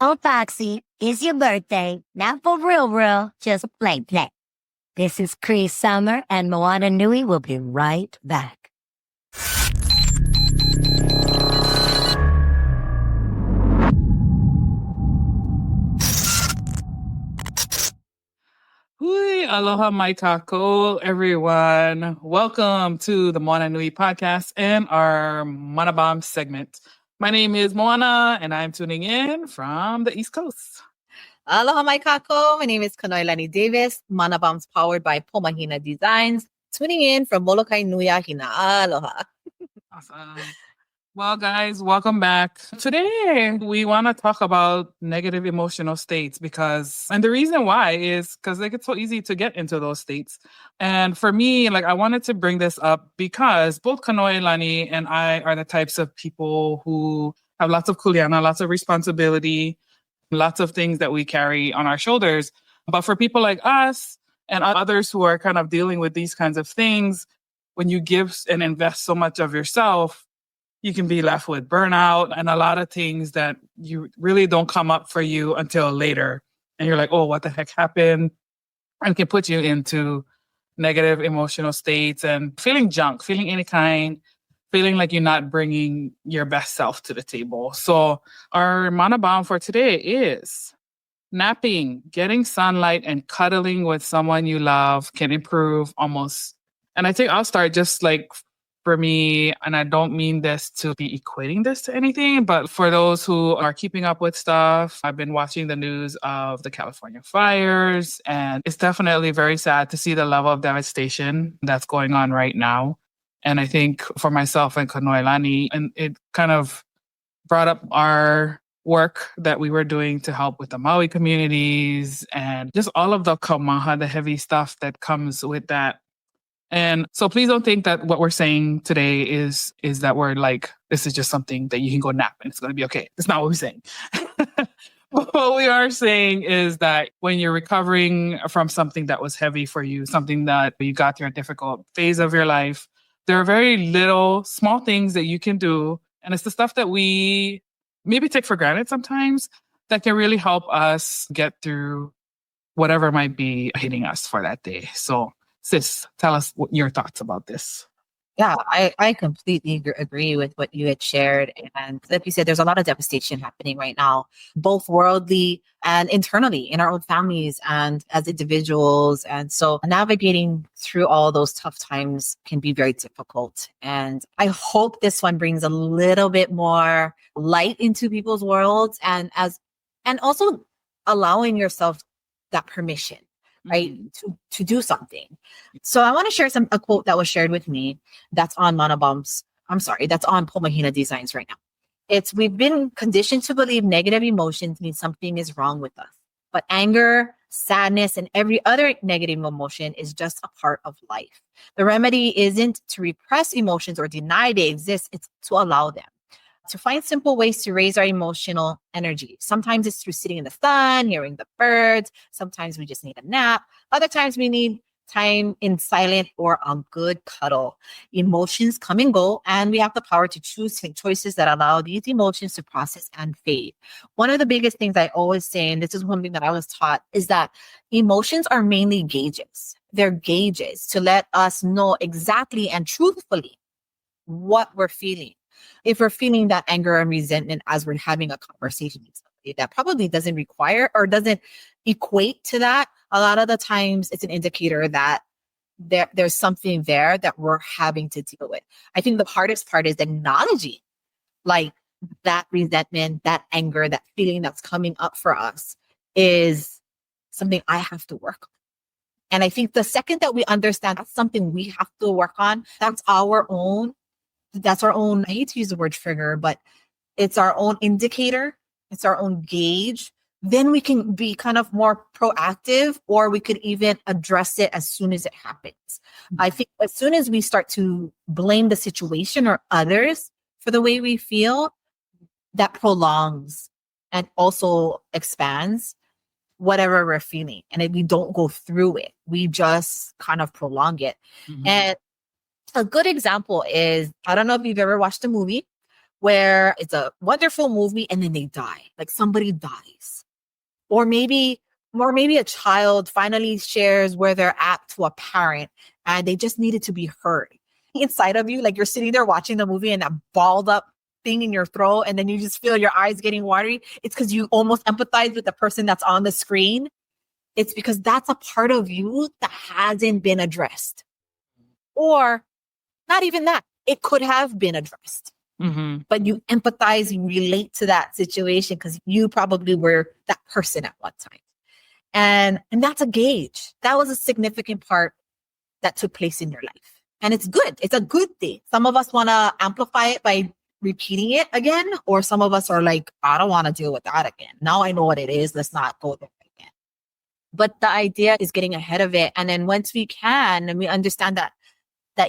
Oh, Foxy, it's your birthday. Not for real, real. Just play. This is Cree Summer, and Moana Nui will be right back. Hui, aloha mai kako, everyone. Welcome to the Moana Nui podcast and our Mana Bomb segment. My name is Moana, and I'm tuning in from the East Coast. Aloha mai kako. My name is Kanoilani Davis. Mana Bombs powered by Pomahina Designs. Tuning in from Molokai Nui Hina. Aloha. Awesome. Well, guys, welcome back. Today, we want to talk about negative emotional states and the reason why is because it's so easy to get into those states. And for me, I wanted to bring this up because both Kanoilani and I are the types of people who have lots of kuleana, lots of responsibility, lots of things that we carry on our shoulders. But for people like us and others who are kind of dealing with these kinds of things, when you give and invest so much of yourself, you can be left with burnout and a lot of things that you really don't come up for you until later. And you're like, oh, what the heck happened? And can put you into negative emotional states and feeling junk, feeling any kind, feeling like you're not bringing your best self to the table. So our mana bomb for today is napping, getting sunlight and cuddling with someone you love can improve almost. And I think I'll start just for me, and I don't mean this to be equating this to anything, but for those who are keeping up with stuff, I've been watching the news of the California fires, and it's definitely very sad to see the level of devastation that's going on right now. And I think for myself and Kanoilani, and it kind of brought up our work that we were doing to help with the Maui communities and just all of the kaumaha, the heavy stuff that comes with that. And so please don't think that what we're saying today is that we're this is just something that you can go nap and it's going to be okay. That's not what we're saying. What we are saying is that when you're recovering from something that was heavy for you, something that you got through a difficult phase of your life, there are very little small things that you can do. And it's the stuff that we maybe take for granted sometimes that can really help us get through whatever might be hitting us for that day. So sis, tell us what your thoughts about this. Yeah, I completely agree with what you had shared. And like you said, there's a lot of devastation happening right now, both worldly and internally in our own families and as individuals. And so navigating through all those tough times can be very difficult. And I hope this one brings a little bit more light into people's worlds and also allowing yourself that permission, right? To do something. So I want to share a quote that was shared with me that's on that's on Pomahina Designs right now. We've been conditioned to believe negative emotions mean something is wrong with us. But anger, sadness, and every other negative emotion is just a part of life. The remedy isn't to repress emotions or deny they exist, it's to allow them. To find simple ways to raise our emotional energy. Sometimes it's through sitting in the sun, hearing the birds. Sometimes we just need a nap. Other times we need time in silent or a good cuddle. Emotions come and go, and we have the power to make choices that allow these emotions to process and fade. One of the biggest things I always say, and this is one thing that I was taught, is that emotions are mainly gauges. They're gauges to let us know exactly and truthfully what we're feeling. If we're feeling that anger and resentment as we're having a conversation with somebody that probably doesn't require or doesn't equate to that, a lot of the times it's an indicator that there's something there that we're having to deal with. I think the hardest part is acknowledging that resentment, that anger, that feeling that's coming up for us is something I have to work on. And I think the second that we understand that's something we have to work on, that's our own, I hate to use the word trigger, but it's our own indicator. It's our own gauge. Then we can be kind of more proactive, or we could even address it as soon as it happens. I think as soon as we start to blame the situation or others for the way we feel, that prolongs and also expands whatever we're feeling. And if we don't go through it, we just kind of prolong it. Mm-hmm. And a good example is, I don't know if you've ever watched the movie, where it's a wonderful movie and then they die, like somebody dies. Or maybe a child finally shares where they're at to a parent and they just needed to be heard. Inside of you, like you're sitting there watching the movie and that balled up thing in your throat, and then you just feel your eyes getting watery. It's because you almost empathize with the person that's on the screen. It's because that's a part of you that hasn't been addressed. Or not even that. It could have been addressed. Mm-hmm. But you empathize, you relate to that situation because you probably were that person at one time. And that's a gauge. That was a significant part that took place in your life. And it's good. It's a good thing. Some of us want to amplify it by repeating it again, or some of us are like, I don't want to deal with that again. Now I know what it is. Let's not go there again. But the idea is getting ahead of it. And then once we can, and we understand that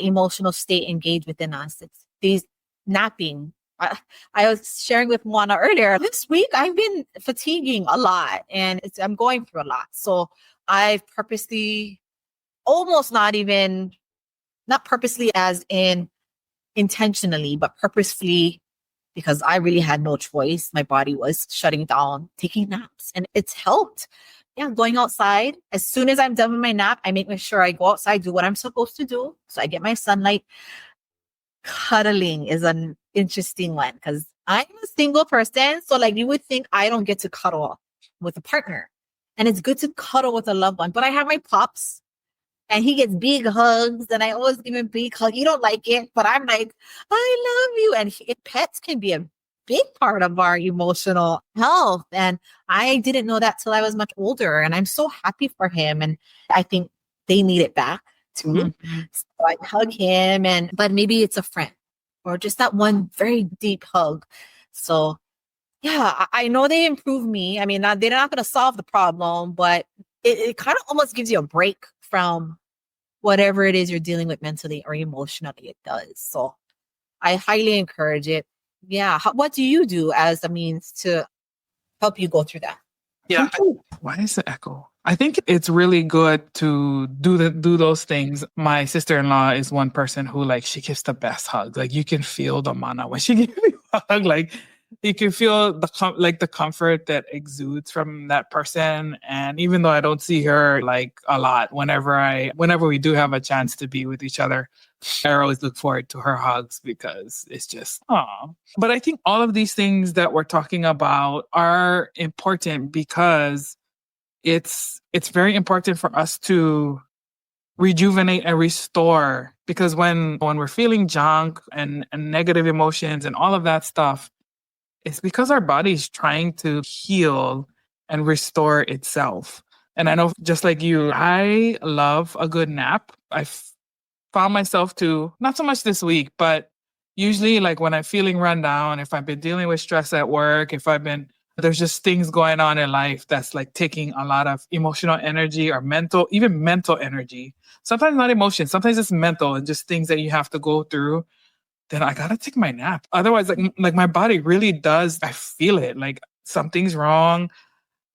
emotional state engaged within us, it's these napping. I was sharing with Moana earlier, this week I've been fatiguing a lot and I'm going through a lot. So I've purposely, almost not purposely as in intentionally, but purposefully, because I really had no choice. My body was shutting down, taking naps, and it's helped. Yeah, going outside. As soon as I'm done with my nap, I make sure I go outside, do what I'm supposed to do. So I get my sunlight. Cuddling is an interesting one because I'm a single person. So like you would think I don't get to cuddle with a partner. And it's good to cuddle with a loved one. But I have my pups and he gets big hugs and I always give him a big hug. He don't like it, but I'm like, I love you. And pets can be a big part of our emotional health. And I didn't know that till I was much older. And I'm so happy for him. And I think they need it back too. Mm-hmm. So I hug him, but maybe it's a friend or just that one very deep hug. So yeah, I know they improve me. I mean, they're not going to solve the problem, but it kind of almost gives you a break from whatever it is you're dealing with mentally or emotionally. It does. So I highly encourage it. Yeah. What do you do as a means to help you go through that? Yeah. Why is the echo? I think it's really good to do those things. My sister-in-law is one person who like she gives the best hugs. Like you can feel the mana when she gives you a hug. Like you can feel the comfort that exudes from that person. And even though I don't see her like a lot, whenever we do have a chance to be with each other, I always look forward to her hugs because it's just, aw. But I think all of these things that we're talking about are important because it's very important for us to rejuvenate and restore. Because when we're feeling junk and negative emotions and all of that stuff, it's because our body's trying to heal and restore itself. And I know just like you, I love a good nap. Found myself to, not so much this week, but usually like when I'm feeling run down, if I've been dealing with stress at work, there's just things going on in life that's like taking a lot of emotional energy or even mental energy. Sometimes not emotion, sometimes it's mental and just things that you have to go through. Then I gotta take my nap. Otherwise, like my body really does, I feel it. Like something's wrong.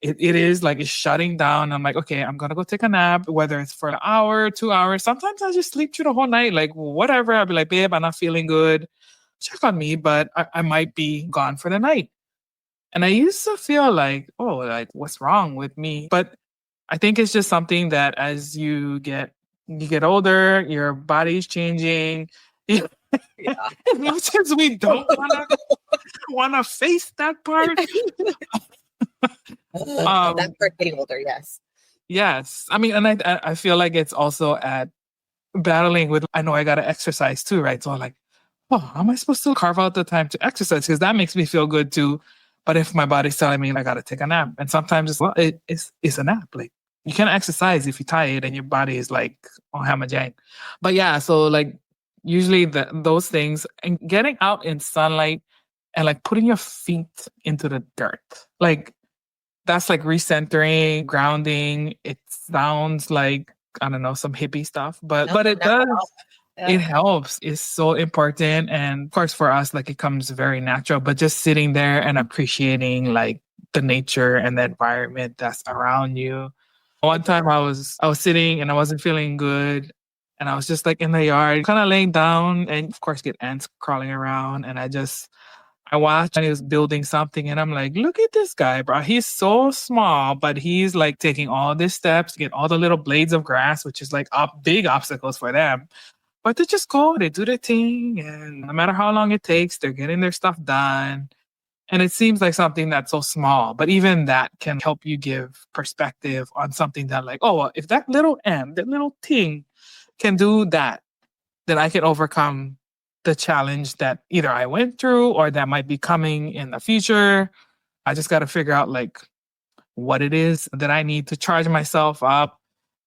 It is like it's shutting down. I'm like, okay, I'm gonna go take a nap, whether it's for an hour, 2 hours. Sometimes I just sleep through the whole night, like whatever. I'll be like, babe, I'm not feeling good. Check on me, but I might be gone for the night. And I used to feel like, oh, like what's wrong with me? But I think it's just something that as you get older, your body's changing. Yeah. As much as we don't wanna face that part. That part getting older, yes. Yes. I mean, and I feel like it's also at battling with, I know I got to exercise too, right? So I'm like, oh, how am I supposed to carve out the time to exercise? Because that makes me feel good too. But if my body's telling me I got to take a nap, and sometimes it's a nap. Like you can't exercise if you're tired and your body is like on hammer jank. But yeah, so like usually those things and getting out in sunlight and like putting your feet into the dirt, like that's like recentering, grounding. It sounds like, I don't know, some hippie stuff, but it does. Yeah. It helps. It's so important. And of course, for us, like it comes very natural, but just sitting there and appreciating like the nature and the environment that's around you. One time I was sitting and I wasn't feeling good. And I was just like in the yard, kind of laying down and of course get ants crawling around. And I just I watched and he was building something and I'm like, look at this guy, bro. He's so small, but he's like taking all these steps to get all the little blades of grass, which is like big obstacles for them. But they just go, they do their thing. And no matter how long it takes, they're getting their stuff done. And it seems like something that's so small, but even that can help you give perspective on something that like, oh, well, if that little that little thing can do that, then I can overcome the challenge that either I went through or that might be coming in the future. I just got to figure out like what it is that I need to charge myself up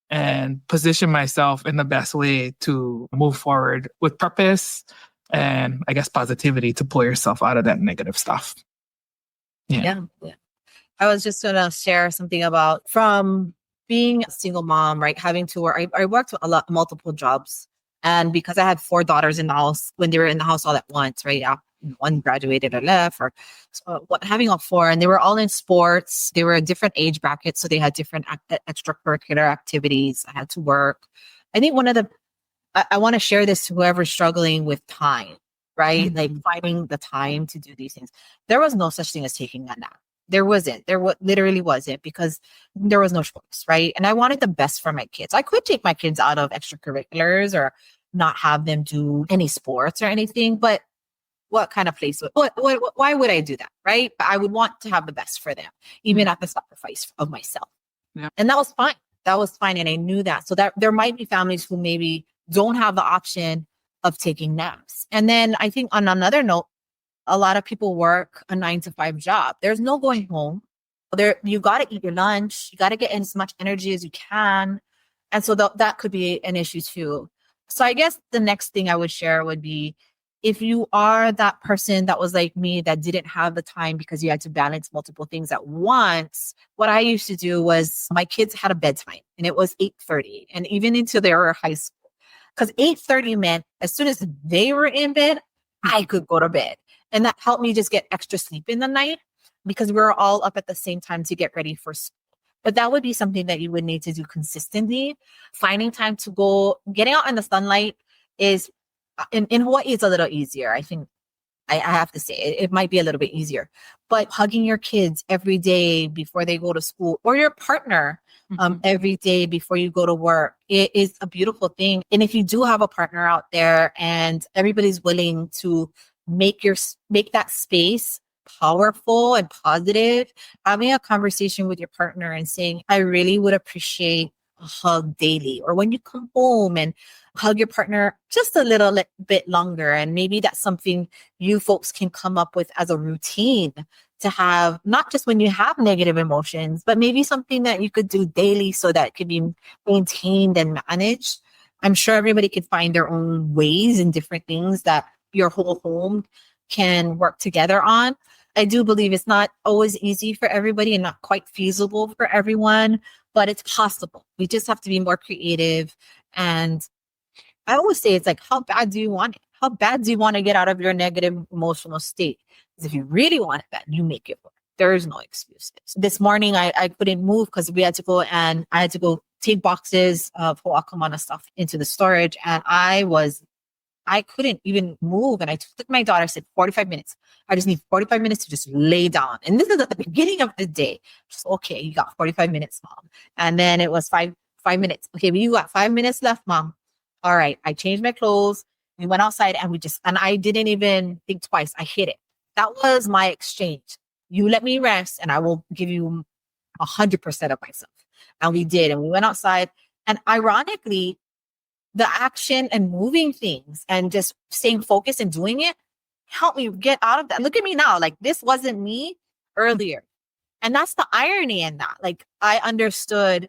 and position myself in the best way to move forward with purpose and I guess positivity to pull yourself out of that negative stuff. Yeah. I was just going to share something about from being a single mom, right? Having to work. I worked multiple jobs. And because I had 4 daughters in the house, when they were in the house all at once, right? One graduated or left, or having all 4, and they were all in sports. They were a different age bracket, so they had different extracurricular activities. I had to work. I think I want to share this to whoever's struggling with time, right? Mm-hmm. Like finding the time to do these things. There was no such thing as taking a nap. There wasn't. Literally wasn't, because there was no choice, right? And I wanted the best for my kids. I could take my kids out of extracurriculars or not have them do any sports or anything, but what kind of place why would I do that, right? I would want to have the best for them, even at the sacrifice of myself. Yeah. And that was fine. And I knew that. So that there might be families who maybe don't have the option of taking naps. And then I think on another note, a lot of people work a 9-to-5 job. There's no going home. You got to eat your lunch. You got to get in as much energy as you can. And so that could be an issue too. So I guess the next thing I would share would be, if you are that person that was like me, that didn't have the time because you had to balance multiple things at once, what I used to do was, my kids had a bedtime and it was 8:30, and even into their high school. Because 8:30 meant as soon as they were in bed, I could go to bed. And that helped me just get extra sleep in the night, because we were all up at the same time to get ready for school. But that would be something that you would need to do consistently. Finding time to go, getting out in the sunlight is, in Hawaii, it's a little easier. I think I have to say it might be a little bit easier, but hugging your kids every day before they go to school, or your partner every day before you go to work, it is a beautiful thing. And if you do have a partner out there and everybody's willing to make that space powerful and positive, having a conversation with your partner and saying, I really would appreciate a hug daily, or when you come home, and hug your partner just a little bit longer. And maybe that's something you folks can come up with as a routine to have, not just when you have negative emotions, but maybe something that you could do daily so that it could be maintained and managed. I'm sure everybody could find their own ways and different things that your whole home can work together on. I do believe it's not always easy for everybody and not quite feasible for everyone, but it's possible. We just have to be more creative. And I always say, it's like, how bad do you want it? How bad do you want to get out of your negative emotional state? Because if you really want it bad, you make it work. There is no excuses. This morning, I couldn't move because I had to go take boxes of Moana stuff into the storage. And I couldn't even move. And I took my daughter, I said, 45 minutes. I just need 45 minutes to just lay down. And this is at the beginning of the day. Just, okay, you got 45 minutes, Mom. And then it was five minutes. Okay, but you got 5 minutes left, Mom. All right. I changed my clothes. We went outside and I didn't even think twice. I hit it. That was my exchange. You let me rest and I will give you 100% of myself. And we did. And we went outside. And ironically, the action and moving things and just staying focused and doing it helped me get out of that. Look at me now. Like, this wasn't me earlier. And that's the irony in that. Like, I understood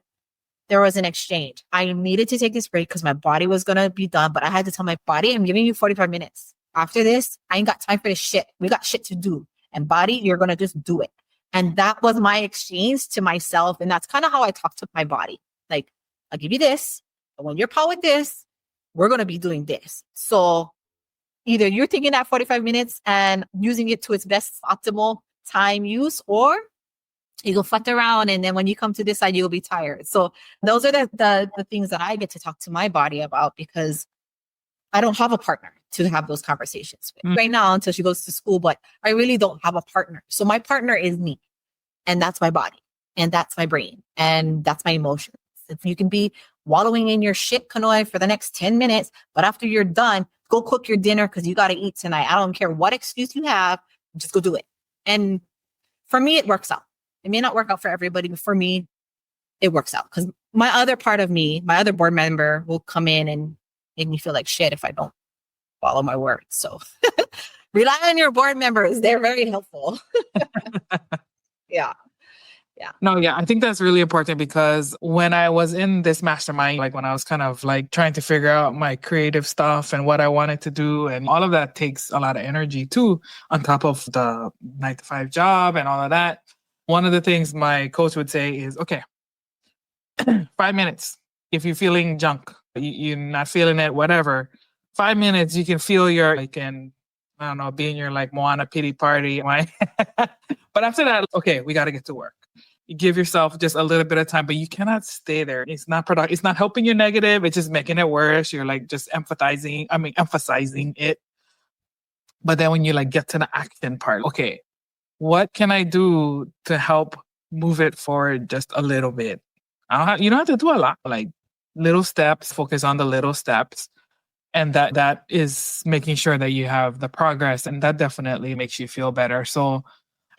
there was an exchange. I needed to take this break because my body was going to be done. But I had to tell my body, I'm giving you 45 minutes. After this, I ain't got time for this shit. We got shit to do. And body, you're going to just do it. And that was my exchange to myself. And that's kind of how I talk to my body. Like, I'll give you this. And when you're powered with this, we're going to be doing this. So either you're taking that 45 minutes and using it to its best optimal time use, or you go fuck around. And then when you come to this side, you'll be tired. So those are the things that I get to talk to my body about, because I don't have a partner. to have those conversations with. Mm. Right now, until she goes to school, but I really don't have a partner. So my partner is me, and that's my body, and that's my brain, and that's my emotions. If you can be wallowing in your shit canoe for the next 10 minutes, but after you're done, go cook your dinner because you got to eat tonight. I don't care what excuse you have, just go do it. And for me, it works out. It may not work out for everybody, but for me, it works out because my other part of me, my other board member will come in and make me feel like shit if I don't follow my words. So rely on your board members. They're very helpful. Yeah. No, yeah, I think that's really important because when I was in this mastermind, like when I was kind of like trying to figure out my creative stuff and what I wanted to do, and all of that takes a lot of energy too, on top of the 9 to 5 job and all of that. One of the things my coach would say is, okay, 5 minutes. If you're feeling junk, you're not feeling it, whatever, 5 minutes, you can feel your, like, and I don't know, be in your like Moana pity party. But after that, okay, we got to get to work. You give yourself just a little bit of time, but you cannot stay there. It's not productive. It's not helping you negative. It's just making it worse. You're like just emphasizing it. But then when you like get to the action part, okay, what can I do to help move it forward just a little bit? You don't have to do a lot, like little steps, focus on the little steps. And that is making sure that you have the progress. And that definitely makes you feel better. So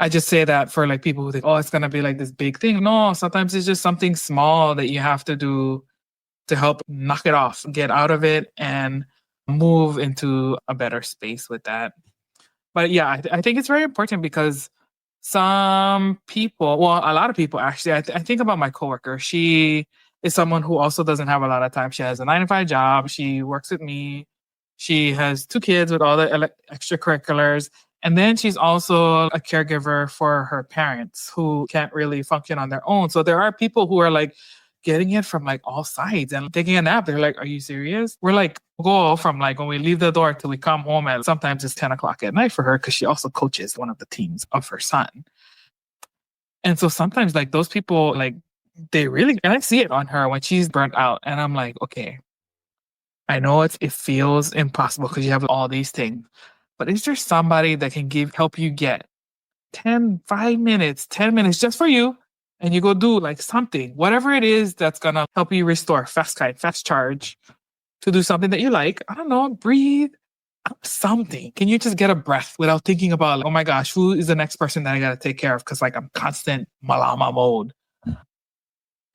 I just say that for like people who think, oh, it's going to be like this big thing. No, sometimes it's just something small that you have to do to help knock it off, get out of it and move into a better space with that. But yeah, I think it's very important because some people, well, a lot of people actually, I think about my coworker. She is someone who also doesn't have a lot of time. She has a 9 to 5 job. She works with me. She has 2 kids with all the extracurriculars. And then she's also a caregiver for her parents who can't really function on their own. So there are people who are like getting it from like all sides and taking a nap. They're like, are you serious? We're like, go from like when we leave the door till we come home, and sometimes it's 10 o'clock at night for her because she also coaches one of the teams of her son. And so sometimes like those people, like they really, and I see it on her when she's burnt out. And I'm like, okay, I know it feels impossible because you have all these things. But is there somebody that can help you get 5 minutes, 10 minutes just for you? And you go do like something, whatever it is that's going to help you restore fast charge to do something that you like. I don't know, breathe, something. Can you just get a breath without thinking about, like, oh my gosh, who is the next person that I got to take care of? Because like I'm constant malama mode.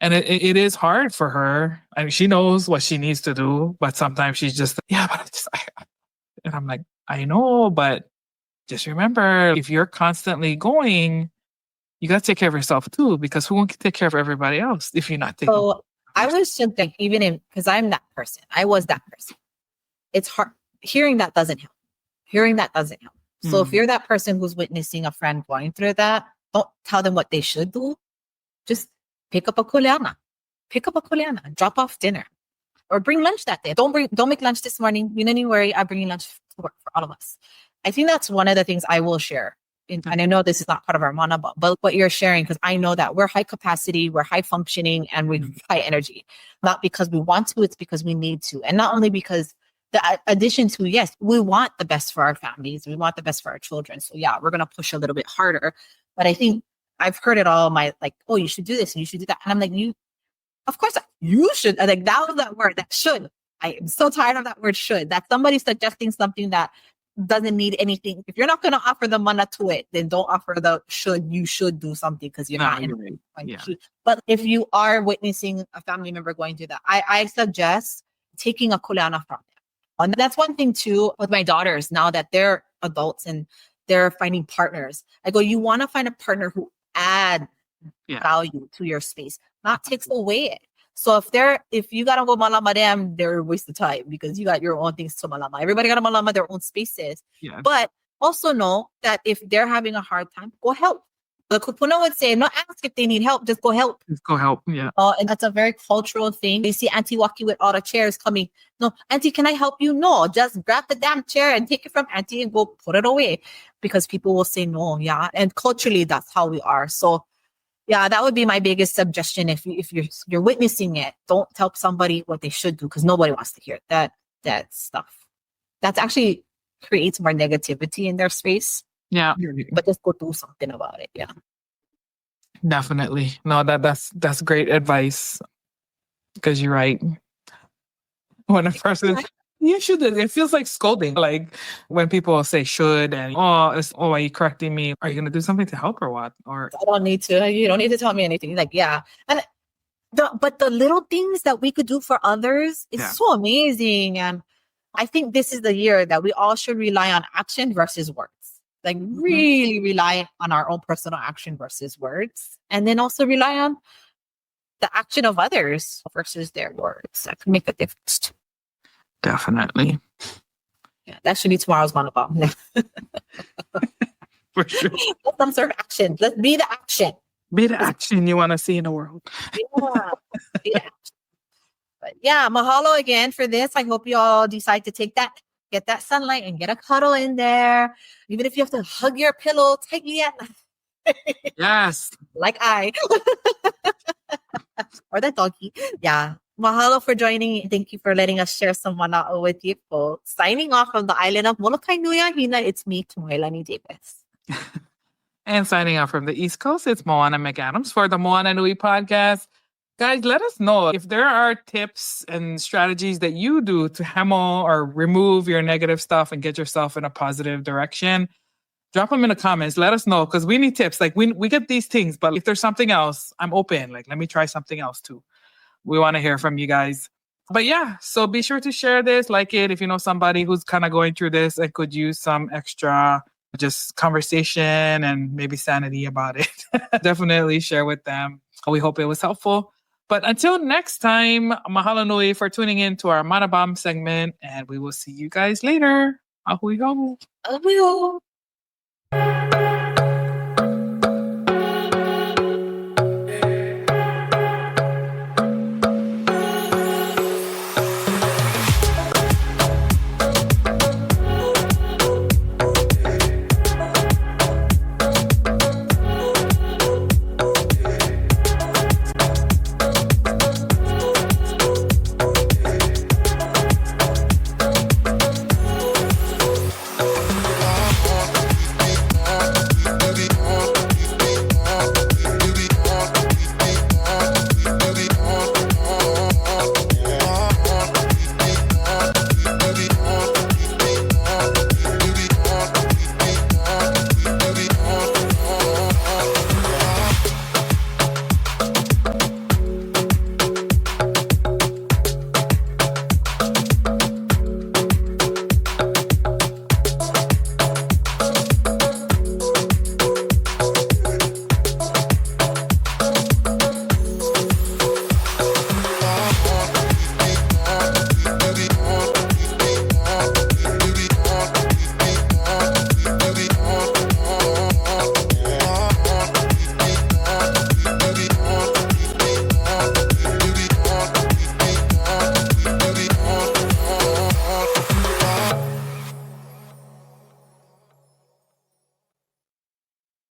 And it is hard for her. I mean, she knows what she needs to do, but sometimes she's just, yeah, but and I'm like, I know, but just remember, if you're constantly going, you got to take care of yourself too, because who won't take care of everybody else if you're not taking care of yourself? I was just like, because I'm that person. I was that person. It's hard. Hearing that doesn't help. So if you're that person who's witnessing a friend going through that, don't tell them what they should do. Just pick up a kuleana. Drop off dinner. Or bring lunch that day. Don't make lunch this morning. You don't need to worry. I'm bringing lunch to work for all of us. I think that's one of the things I will share. And I know this is not part of our Moana, but what you're sharing, because I know that we're high capacity, we're high functioning, and we're high energy. Not because we want to, it's because we need to. And not only because the addition to, yes, we want the best for our families. We want the best for our children. So yeah, we're going to push a little bit harder. But I think I've heard it all, oh, you should do this and you should do that. And I'm like, of course, you should. Like, that was that word, that should. I am so tired of that word should. That somebody suggesting something that doesn't need anything. If you're not going to offer the mana to it, then don't offer the should. You should do something because you're not. Yeah. But if you are witnessing a family member going through that, I suggest taking a kuleana from them. And that's one thing too with my daughters now that they're adults and they're finding partners. I go, you want to find a partner who adds value to your space, not takes away it. So if you gotta go malama them, they're a waste of time because you got your own things to malama. Everybody gotta malama their own spaces. Yeah. But also know that if they're having a hard time, go help. The kupuna would say, not ask if they need help, just go help. Just go help, yeah. And that's a very cultural thing. You see Auntie Waki with all the chairs coming. No, Auntie, can I help you? No, just grab the damn chair and take it from Auntie and go put it away. Because people will say no, yeah. And culturally, that's how we are. So yeah, that would be my biggest suggestion. If you're witnessing it, don't tell somebody what they should do because nobody wants to hear that stuff. That's actually creates more negativity in their space. Yeah, But just go do something about it. Yeah. definitely. No, that's great advice because you're right. When a person you should, it feels like scolding. Like when people say should and are you correcting me? Are you gonna do something to help or what? Or I don't need to. You don't need to tell me anything. Like, yeah. And but the little things that we could do for others is so amazing. And I think this is the year that we all should rely on action versus words. Like really rely on our own personal action versus words. And then also rely on the action of others versus their words. That can make a difference too. definitely. Yeah, that should be tomorrow's monologue. For sure. Some sort of action. Let's be the action. Be the action you want to see in the world. Yeah. Be the action. But yeah, mahalo again for this. I hope you all decide to get that sunlight and get a cuddle in there. Even if you have to hug your pillow tightly at night. Yes. Like I. Or that doggy. Yeah. Mahalo for joining. Thank you for letting us share some manao with you folks. Signing off from the island of Molokai Nui Hina, it's me, Tumoilani Davis. And signing off from the East Coast, it's Moana McAdams for the Moana Nui podcast. Guys, let us know if there are tips and strategies that you do to hemo or remove your negative stuff and get yourself in a positive direction. Drop them in the comments. Let us know because we need tips. Like we get these things, but if there's something else, I'm open. Like, let me try something else too. We want to hear from you guys. But yeah, so be sure to share this, like it, if you know somebody who's kind of going through this and could use some extra just conversation and maybe sanity about it. Definitely share with them. We hope it was helpful. But until next time, mahalo nui for tuning in to our Manabam segment, and we will see you guys later. Ahui ho. Ahui ho.